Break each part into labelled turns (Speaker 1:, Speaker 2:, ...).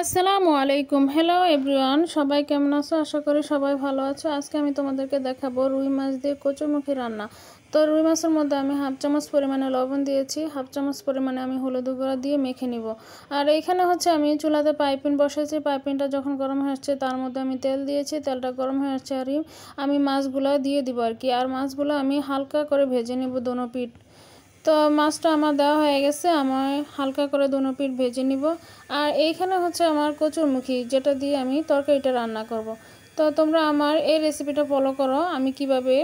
Speaker 1: আসসালামু আলাইকুম। Hello everyone, সবাই কেমন আছো? আশা করি সবাই ভালো আছো। আজকে আমি তোমাদেরকে দেখাবো রুই মাছ দিয়ে কচুরমুখী রান্না। তো রুই মাছের মধ্যে আমি হাফ চামচ পরিমাণে লবণ দিয়েছি, হাফ চামচ পরিমাণে আমি হলুদ গুঁড়া দিয়ে মেখে নিব। আর এইখানে হচ্ছে আমি চুলাতে পাইপিন বসেছি। পাইপিনটা যখন গরম হয়ে আসছে তার মধ্যে আমি তেল দিয়েছি। তেলটা গরম হয়ে আসছে আর আমি মাছগুলো দিয়ে দিব আর কি। আর মাছগুলো আমি হালকা করে ভেজে নিব দোনো পিঠ। তো মাছটা আমার দেওয়া হয়ে গেছে, আমার হালকা করে দোনো পিঠ ভেজে নিব। আর এইখানে হচ্ছে আমার কচুরমুখী, যেটা দিয়ে আমি তরকারিটা রান্না করব। তো তোমরা আমার এই রেসিপিটা ফলো করো, আমি কিভাবে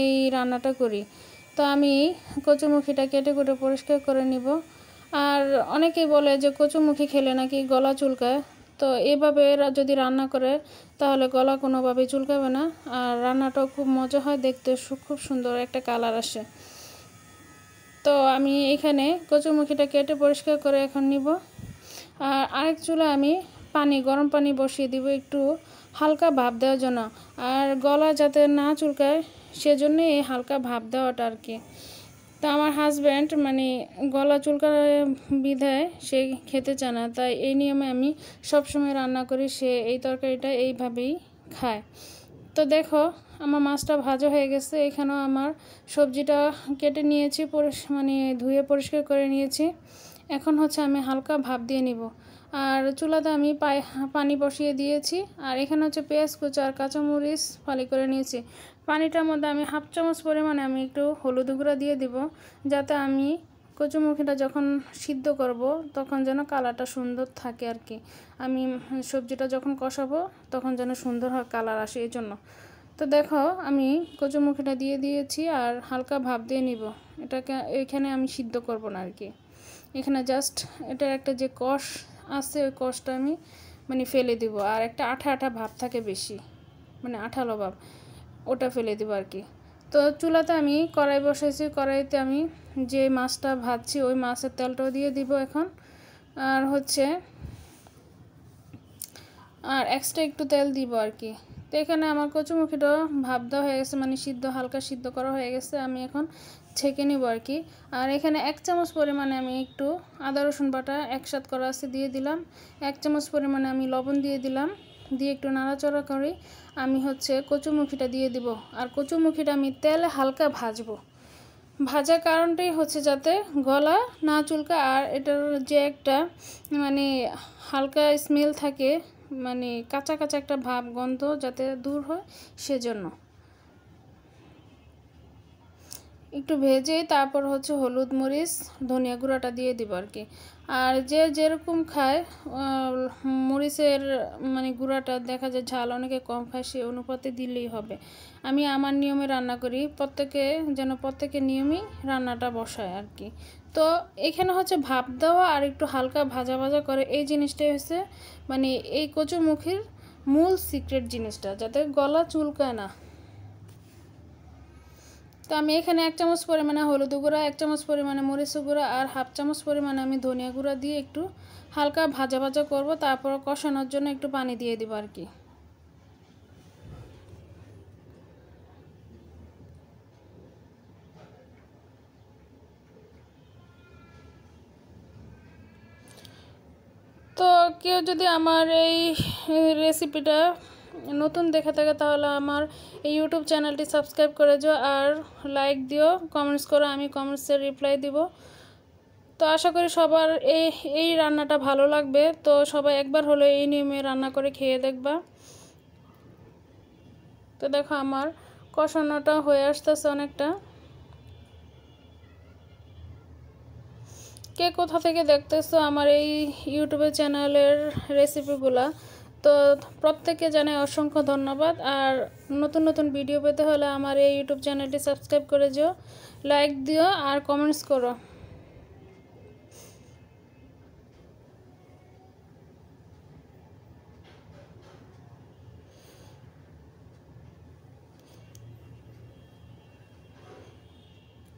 Speaker 1: এই রান্নাটা করি। তো আমি কচুরমুখীটা কেটে কুটে পরিষ্কার করে নিব। আর অনেকেই বলে যে কচুরমুখী খেলে নাকি গলা চুলকায়। তো এইভাবে যদি রান্না করে তাহলে গলা কোনোভাবেই চুলকাবে না। আর রান্নাটাও খুব মজা হয়, দেখতে খুব সুন্দর একটা কালার আসে। তো আমি এইখানে কচুরমুখীটা কেটে পরিষ্কার করে এখন নিব। আর আরেক চুলা আমি গরম পানি বসিয়ে দিব একটু হালকা ভাপ দেওয়ার জন্য। আর গলা যাতে না চুলকায় সেজন্যই এই হালকা ভাপ দেওয়াটা আর কি। তো আমার হাজব্যান্ড গলা চুলকায় বিধায় সে খেতে চায় না, তাই এই নিয়মে আমি সবসময় রান্না করি, সে এই তরকারিটা এইভাবেই খায়। তো দেখো আমার মাছটা ভাজা হয়ে গেছে। এখানেও আমার সবজিটা কেটে নিয়েছি, ধুয়ে পরিষ্কার করে নিয়েছি। এখন হচ্ছে আমি হালকা ভাপ দিয়ে নিব। আর চুলাতে আমি পানি বসিয়ে দিয়েছি। আর এখানে হচ্ছে পেঁয়াজ কুচি আর কাঁচামরিচ ফালি করে নিয়েছি। পানিটার মধ্যে আমি হাফ চামচ পরিমাণে আমি একটু হলুদ গুঁড়া দিয়ে দিব, যাতে আমি কচুরমুখীটা যখন সিদ্ধ করব তখন যেন কালারটা সুন্দর থাকে আর কি। আমি সবজিটা যখন কষাবো তখন যেন সুন্দর কালার আসে, এই জন্য। তো দেখো আমি কচুরমুখীটা দিয়ে দিয়েছি আর হালকা ভাপ দিয়ে নিব। এখানে আমি সিদ্ধ করব না আর কি। এখানে জাস্ট এটার একটা যে কষ আছে ওই কষটা আমি ফেলে দিব। আর একটা আঠা আঠা ভাব থাকে বেশি, আঠালো ভাব, ওটা ফেলে দিব আর কি। তো চুলাতে আমি কড়াই বসেছি, কড়াইতে আমি যে মাছটা ভাজছি ওই মাছের তেলটাও দিয়ে দিব এখন। আর এক্সট্রা একটু তেল দিব আর কি। তো এখানে আমার কচুরমুখীটা ভাপ দেওয়া হয়ে গেছে, হালকা সিদ্ধ করা হয়ে গেছে। আমি এখন ছেঁকে নিব আর কি। আর এখানে 1 চামচ পরিমাণে আমি একটু আদা রসুন বাটা একসাথে করা আছে দিয়ে দিলাম। 1 চামচ পরিমাণে আমি লবণ দিয়ে দিলাম, দিয়ে একটু নাড়াচাড়া করে আমি কচুরমুখীটা দিয়ে দিব। আর কচুরমুখীটা আমি তেলে হালকা ভাজবো। ভাজার কারণটাই হচ্ছে যাতে গলা না চুলকা, আর এটার যে একটা হালকা স্মেল থাকে, কাঁচা কাঁচা একটা ভাব গন্ধ যাতে দূর হয়, সেজন্য একটু ভেজে তারপর হচ্ছে হলুদ মরিচ ধনিয়া গুঁড়াটা দিয়ে দিব আর কি। আর যে যেরকম খায় মরিচের গুঁড়াটা দেখা যায় ঝাল অনেকে কম খায়, সে অনুপাতে দিলেই হবে। আমি আমার নিয়মে রান্না করি, প্রত্যেকের নিয়মেই রান্নাটা বসায় আর কি। তো এখানে হচ্ছে ভাপ দেওয়া আর একটু হালকা ভাজা ভাজা করে, এই জিনিসটাই হচ্ছে এই কচুরমুখীর মূল সিক্রেট জিনিসটা, যাতে গলা চুলকায় না। তো আমি এখানে 1 চামচ পরিমাণে হলুদ গুঁড়া, 1 চামচ পরিমাণে মরিচ গুঁড়া আর হাফ চামচ পরিমাণে আমি ধনিয়া গুঁড়া দিয়ে একটু হালকা ভাজা ভাজা করব। তারপর কষানোর জন্য একটু পানি দিয়ে দিব আর কি। তো কেউ যদি আমার এই রেসিপিটা নতুন দেখে থাকে তাহলে আমার এই ইউটিউব চ্যানেলটি সাবস্ক্রাইব করে যাও আর লাইক দিও, কমেন্টস করো, আমি কমেন্টসের রিপ্লাই দিব। তো আশা করি সবার এই রান্নাটা ভালো লাগবে। তো সবাই একবার হলো এই নিয়মে রান্না করে খেয়ে দেখবা। তো দেখো আমার কষানোটা হয়ে আসতেছে অনেকটা। কে কোথা থেকে দেখতেছো আমার এই ইউটিউবে চ্যানেলের রেসিপিগুলা, তো প্রত্যেককে জানাই অসংখ্য ধন্যবাদ। আর নতুন নতুন ভিডিও পেতে হলে আমার এই ইউটিউব চ্যানেলটি সাবস্ক্রাইব করে যাও, লাইক দিও আর কমেন্টস করো।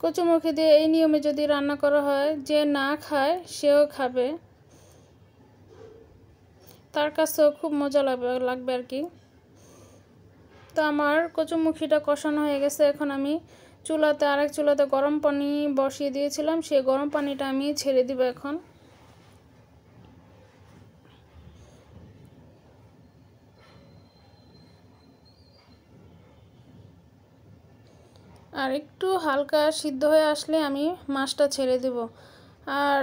Speaker 1: কচুরমুখী দিয়ে এই নিয়মে যদি রান্না করা হয়, যে না খায় সেও খাবে, তার কাছেও খুব মজা লাগবে আর কি। তো আমার কচুরমুখীটা কষানো হয়ে গেছে। এখন আমি আরেক চুলাতে গরম পানি বসিয়ে দিয়েছিলাম, সেই গরম পানিটা আমি ছেড়ে দিব এখন। আর একটু হালকা সিদ্ধ হয়ে আসলে আমি মাছটা ছেড়ে দেব। আর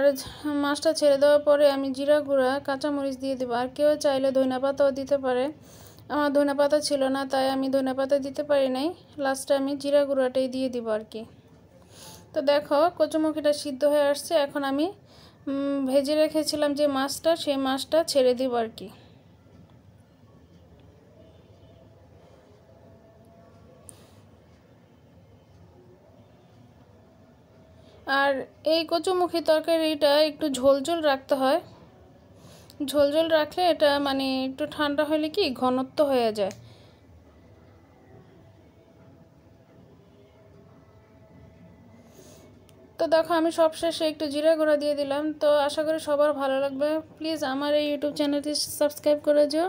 Speaker 1: মাছটা ছেড়ে দেওয়ার পরে আমি জিরা গুঁড়া কাঁচামরিচ দিয়ে দেবো। আর কেউ চাইলে ধনেপাতাও দিতে পারে, আমার ধনেপাতা ছিল না তাই আমি ধনেপাতা দিতে পারি নাই, লাস্টে আমি জিরা গুঁড়াটাই দিয়ে দিব আর কি। তো দেখো কচুমুখিটা সিদ্ধ হয়ে আসছে, এখন আমি ভেজে রেখেছিলাম যে মাছটা, সেই মাছটা ছেড়ে দিব আর কি। আর এই কচুমুখী তরকারিটা একটু ঝোলঝোল রাখতে হয়, ঝোলঝোল রাখলে এটা মানে একটু ঠান্ডা হলে কি ঘনত্ব হয়ে যায়। তো দেখো আমি সবশেষে একটু জিরা গুঁড়া দিয়ে দিলাম। তো আশা করি সবার ভালো লাগবে। প্লিজ আমার এই ইউটিউব চ্যানেলটি সাবস্ক্রাইব করে দিও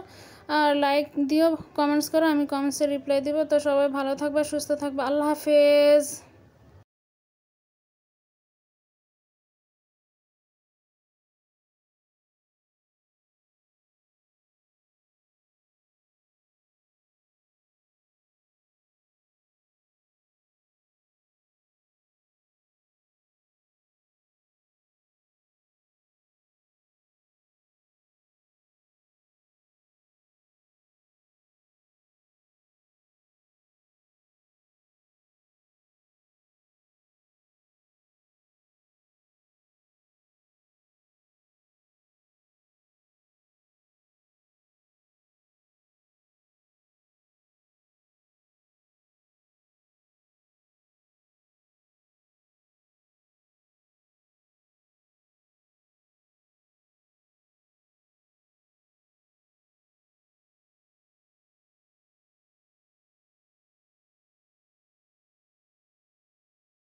Speaker 1: আর লাইক দিও, কমেন্টস করো, আমি কমেন্টসে রিপ্লাই দিব। তো সবাই ভালো থাকবে, সুস্থ থাকবে, আল্লাহ হাফেজ।